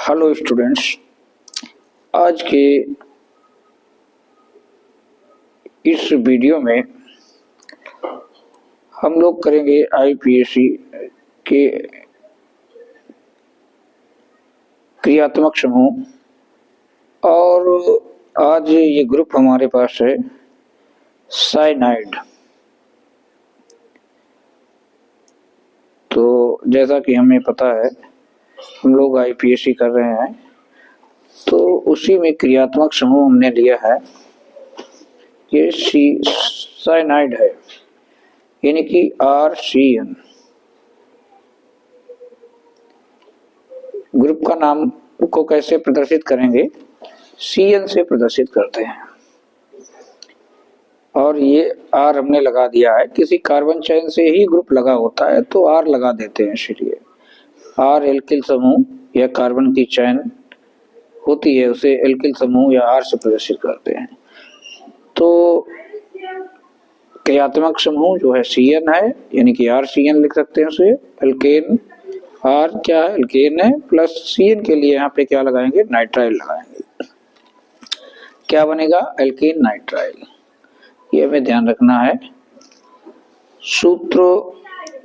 Hello students, आज के इस वीडियो में हम लोग करेंगे आईपीएससी के क्रियात्मक समूह। और आज ये ग्रुप हमारे पास है साइनाइड। तो जैसा कि हमें पता है, हम लोग आईपीएससी कर रहे हैं, तो उसी में क्रियात्मक समूह हमने लिया है। ये साइनाइड है, यानी कि RCN। ग्रुप का नाम को कैसे प्रदर्शित करेंगे? CN से प्रदर्शित करते हैं। और ये R हमने लगा दिया है। किसी कार्बन चयन से ही ग्रुप लगा होता है तो R लगा देते हैं। इसलिए R एल्किल समूह या कार्बन की चयन होती है, उसे एल्किल समूह या R से प्रदर्शित करते हैं। तो क्रियात्मक समूह जो है CN है, यानी कि RCN लिख सकते हैं उसे। एल्केन R क्या है? एल्केन है, प्लस CN के लिए यहाँ पे क्या लगाएंगे? नाइट्राइल लगाएंगे। क्या बनेगा? Alkane nitrile. ये हमें ध्यान रखना है। सूत्र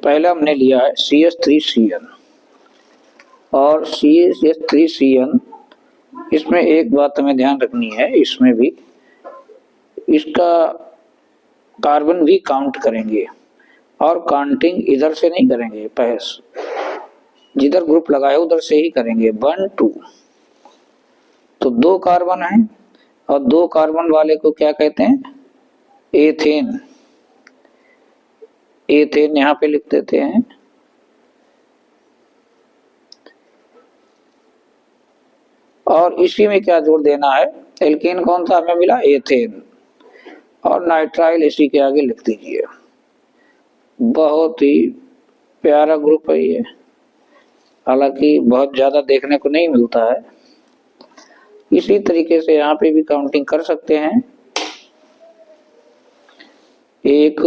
पहला हमने लिया है CH3CN और CH3CN। इसमें एक बात हमें ध्यान रखनी है, इसमें भी इसका कार्बन भी काउंट करेंगे और काउंटिंग इधर से नहीं करेंगे, पहस जिधर ग्रुप लगाए उधर से ही करेंगे। 1 2 तो 2 कार्बन है और 2 कार्बन वाले को क्या कहते हैं? एथेन। एथेन यहां पे लिख देते हैं। और इसी में क्या जोड़ देना है? एल्केन कौन सा हमें मिला? एथेन। और नाइट्राइल इसी के आगे लिख दीजिए। बहुत ही प्यारा ग्रुप है ये, हालांकि बहुत ज्यादा देखने को नहीं मिलता है। इसी तरीके से यहाँ पे भी काउंटिंग कर सकते हैं। 1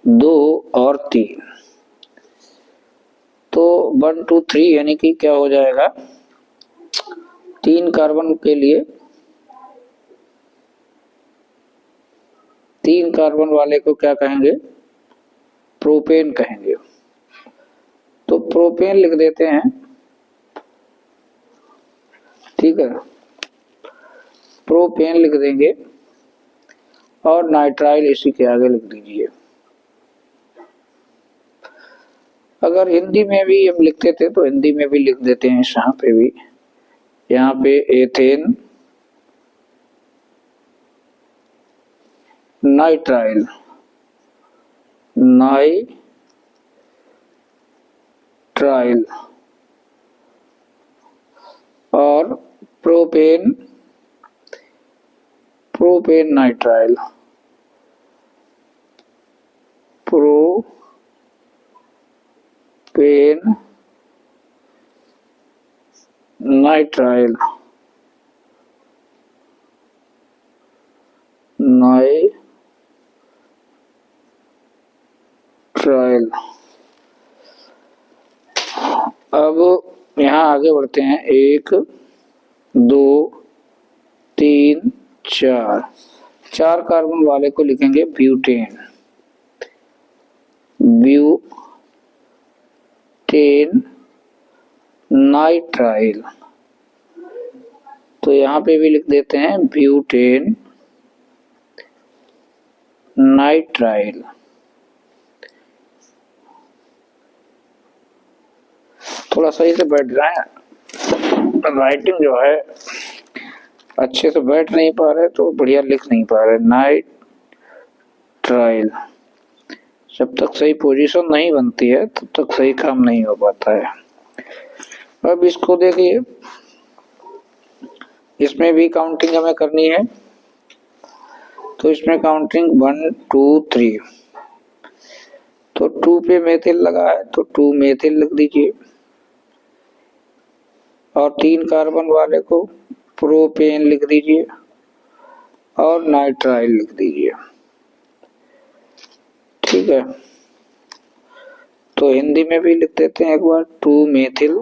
2 और 3। तो 1 2 3 यानी कि क्या हो जाएगा? 3 कार्बन के लिए 3 कार्बन वाले को क्या कहेंगे? प्रोपेन कहेंगे। तो प्रोपेन लिख देते हैं, ठीक है। प्रोपेन लिख देंगे और नाइट्राइल इसी के आगे लिख दीजिए। अगर हिंदी में भी हम लिखते थे तो हिंदी में भी लिख देते हैं। यहाँ पे भी, यहाँ पे एथेन नाइट्राइल, नाइट्राइल और propane, propane nitrile, propane nitrile, nitrile. अब यहाँ आगे बढ़ते हैं। 1 2 3 4। 4 कार्बन वाले को लिखेंगे ब्यूटेन। Butane nitrile. तो यहाँ पे भी लिख देते हैं ब्यूटेन नाइट्राइल। थोड़ा सही से बैठ जाए, राइटिंग जो है अच्छे से बैठ नहीं पा रहे तो बढ़िया लिख नहीं पा रहे। नाइट्राइल। जब तक सही पोजीशन नहीं बनती है तब तक सही काम नहीं हो पाता है। अब इसको देखिए, इसमें भी काउंटिंग हमें करनी है। तो इसमें काउंटिंग 1 2 3। तो 2 पे मेथिल लगा है तो 2 मेथिल लिख दीजिए। और 3 कार्बन वाले को प्रोपेन लिख दीजिए और नाइट्राइल लिख दीजिए, ठीक है। तो हिंदी में भी लिख देते हैं एक बार। 2 मेथिल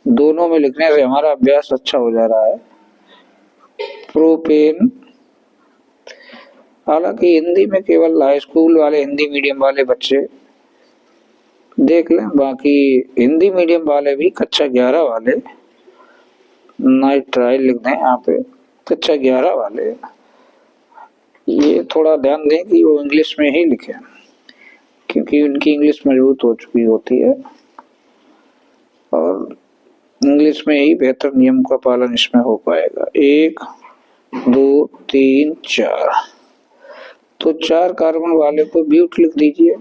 दोनों में लिखने से हमारा अभ्यास अच्छा हो जा रहा है। प्रोपेन, हालांकि हिंदी में केवल हाई स्कूल वाले, हिंदी मीडियम वाले बच्चे देख लें, बाकी हिंदी मीडियम वाले भी कक्षा 11 वाले नाइट्राइल लिख दें यहाँ पे, कक्षा 11 वाले ये थोड़ा ध्यान दें कि वो इंग्लिश में ही लिखें, क्योंकि उनकी इंग्लिश मजबूत हो चुकी होती है और इंग्लिश में ही बेहतर नियम का पालन इसमें हो पाएगा। 1 2 3 4, तो 4 कार्बन वाले को ब्यूट लिख दीजिए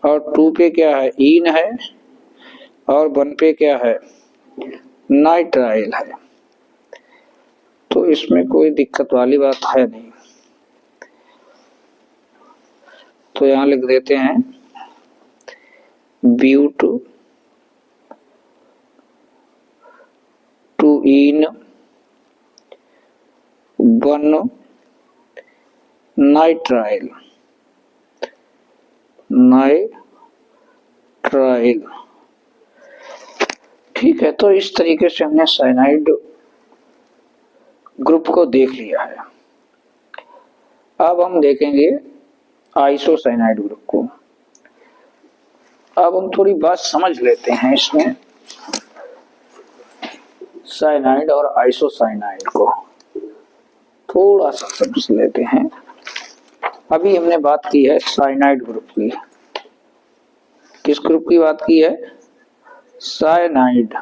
और 2 पे क्या है, ईन है, और 1 पे क्या है, नाइट्राइल है। तो इसमें कोई दिक्कत वाली बात है नहीं, तो यहां लिख देते हैं ब्यूट 2 इन 1 नाइट्राइल, नाइट्राइल। ठीक है, तो इस तरीके से हमने साइनाइड ग्रुप को देख लिया है। अब हम देखेंगे आइसोसाइनाइड ग्रुप को। अब हम थोड़ी बात समझ लेते हैं इसमें, साइनाइड और आइसोसाइनाइड को थोड़ा सा समझ लेते हैं। अभी हमने बात की है साइनाइड ग्रुप की। किस ग्रुप की बात की है? साइनाइड।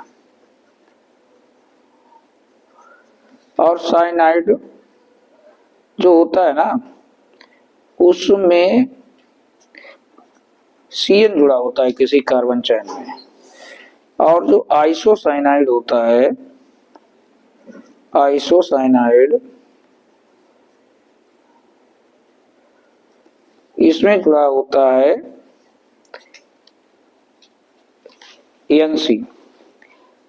और साइनाइड जो होता है ना, उसमें CN जुड़ा होता है किसी कार्बन चैन में, और जो आइसोसाइनाइड होता है, आइसोसाइनाइड इसमें जुड़ा होता है NC,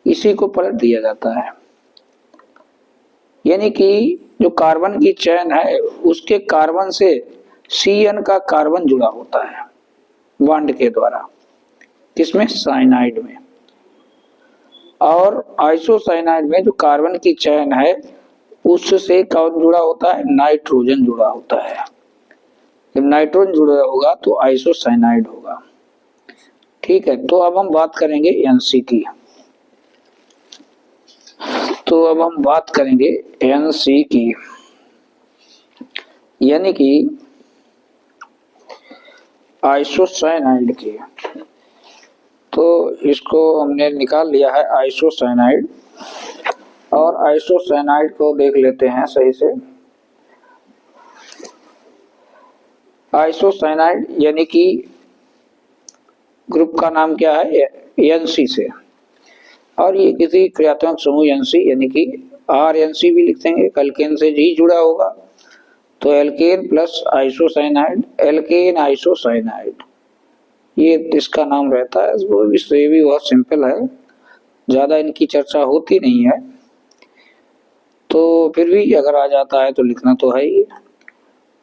इसी को पलट दिया जाता है। यानी कि जो कार्बन की चेन है उसके कार्बन से CN का कार्बन जुड़ा होता है बॉन्ड के द्वारा, किसमें? साइनाइड में। और आइसोसाइनाइड में जो कार्बन की चेन है उससे कौन जुड़ा होता है? नाइट्रोजन जुड़ा होता है। जब नाइट्रोजन जुड़ा होगा तो आइसोसाइनाइड होगा। ठीक है, तो अब हम बात करेंगे NC की। तो अब हम बात करेंगे NC की, यानी कि आइसोसाइनाइड की। तो इसको हमने निकाल लिया है आइसोसाइनाइड, और आइसोसाइनाइड को देख लेते हैं सही से। आइसोसाइनाइड यानी कि ग्रुप का नाम क्या है? NC से, और ये किसी क्रियात्मक समूह NC यानी कि RNC भी लिख देंगे, एल्केन से जी जुड़ा होगा, तो alkane plus isocyanide, alkane isocyanide, ये इसका नाम रहता है। वो भी बहुत सिंपल है, ज्यादा इनकी चर्चा होती नहीं है, तो फिर भी अगर आ जाता है तो लिखना तो है ही।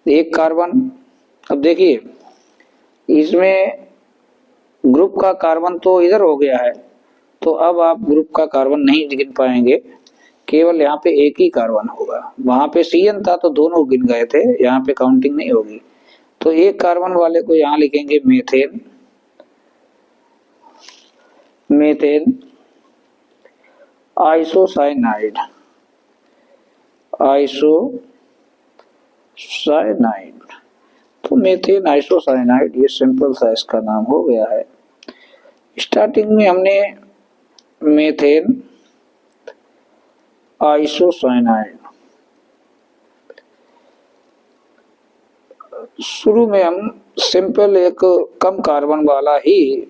एक कार्बन, अब देखिए इसमें ग्रुप का कार्बन तो इधर हो गया है, तो अब आप ग्रुप का कार्बन नहीं गिन पाएंगे, केवल यहाँ पे एक ही कार्बन होगा। वहां पे CN था तो दोनों गिन गए थे, यहाँ पे काउंटिंग नहीं होगी। तो एक कार्बन वाले को यहाँ लिखेंगे मीथेन, मीथेन आइसोसाइनाइड, आइसोसाइनाइड। तो मीथेन आइसोसाइनाइड, ये सिंपल सा इसका नाम हो गया है। स्टार्टिंग में हमने मीथेन आइसोसाइनाइड, शुरू में हम सिंपल एक कम कार्बन वाला ही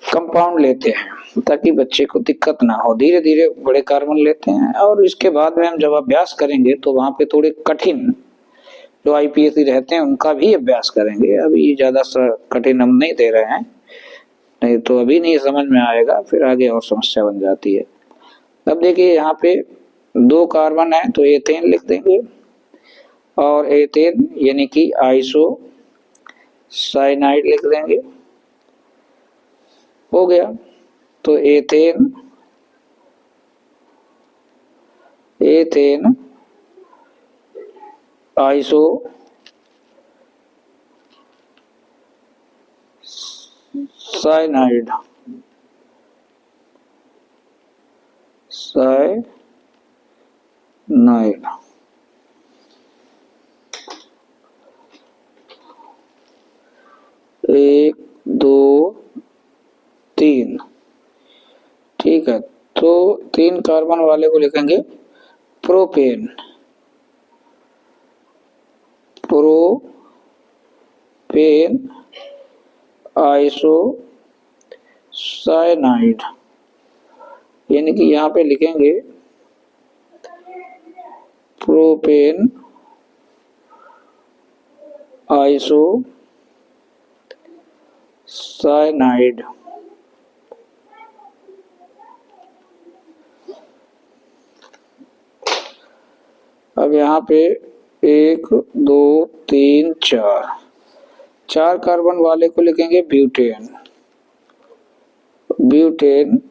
कंपाउंड लेते हैं ताकि बच्चे को दिक्कत ना हो। धीरे धीरे बड़े कार्बन लेते हैं, और इसके बाद में हम जब अभ्यास करेंगे तो वहां पे थोड़े कठिन जो IPSC रहते हैं उनका भी अभ्यास करेंगे। अभी ज्यादा कठिन हम नहीं दे रहे हैं, नहीं तो अभी नहीं समझ में आएगा, फिर आगे और समस्या बन जाती है। अब देखिए यहाँ पे 2 कार्बन है तो एथेन लिख देंगे, और एथेन यानी कि आइसोसाइनाइड लिख देंगे। हो गया। तो ethane, ethane iso cyanide, cyanide. एक, दो, तीन, ठीक है। तो 3 कार्बन वाले को लिखेंगे प्रोपेन, प्रोपेन आइसो साइनाइड, यानी कि यहाँ पे लिखेंगे प्रोपेन आइसो साइनाइड। अब यहाँ पे 1, 2, 3, 4 कार्बन वाले को लिखेंगे ब्यूटेन, ब्यूटेन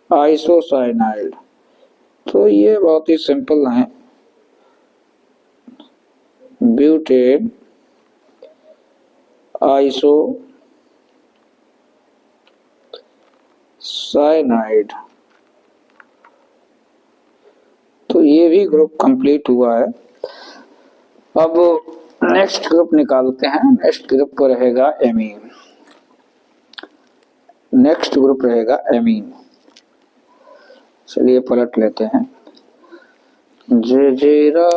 आइसोसाइनाइड। तो ये बहुत ही सिंपल है, ब्यूटेन आइसो साइनाइड। तो ये भी ग्रुप कंप्लीट हुआ है। अब नेक्स्ट ग्रुप निकालते हैं। नेक्स्ट ग्रुप पर रहेगा एमीन, नेक्स्ट ग्रुप रहेगा एमीन। चलिए पलट लेते हैं। जे जे रा